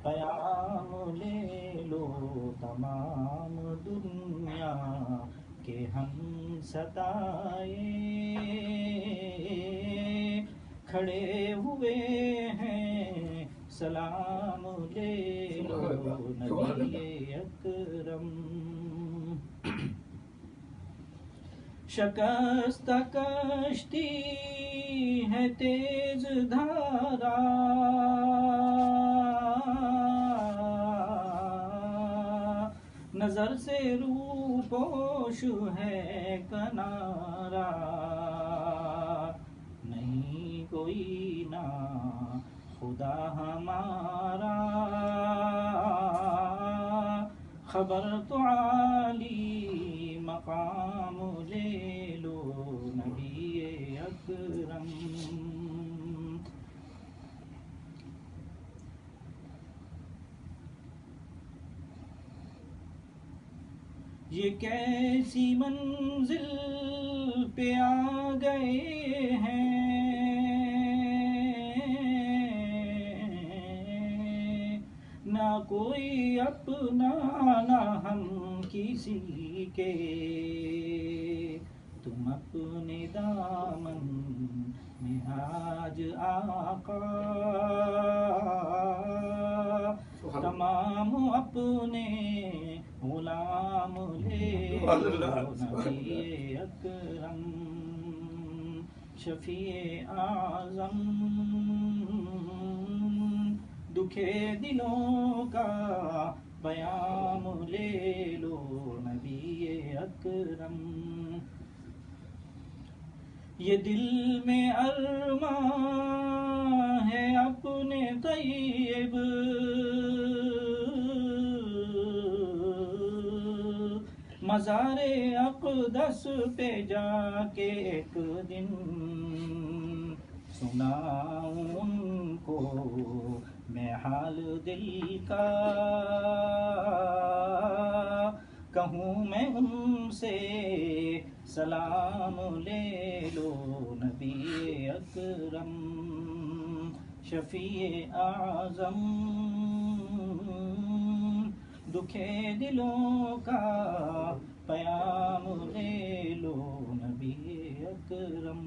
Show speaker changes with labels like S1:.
S1: پیام لے لو تمام دنیا کے ہم ستائے کھڑے ہوئے ہیں، سلام لے لو نبی اکرم. شکست کشتی ہے تیز دھارا، نظر سے روپوش ہے کنارا، نہیں کوئی نا خدا ہمارا، خبر تو عالی مقام لے لو نبی اکرم. یہ کیسی منزل پہ آ گئے ہیں، نہ کوئی اپنا نہ ہم کسی کے، تم اپنے دامن میں آج آقا، تمام اپنے غلام لے لو نبی اکرم. شفیع اعظم دکھے دلوں کا پیام لے لو نبی اکرم. یہ دل میں ارماں ہے اپنے طیب، مزار اقدس پہ جا کے ایک دن سناؤں ان کو میں حال دل کا، کہوں میں ان سے سلام لے لو نبی اکرم. شفیع اعظم دکھے دلوں کا پیام لے لو نبی اکرم.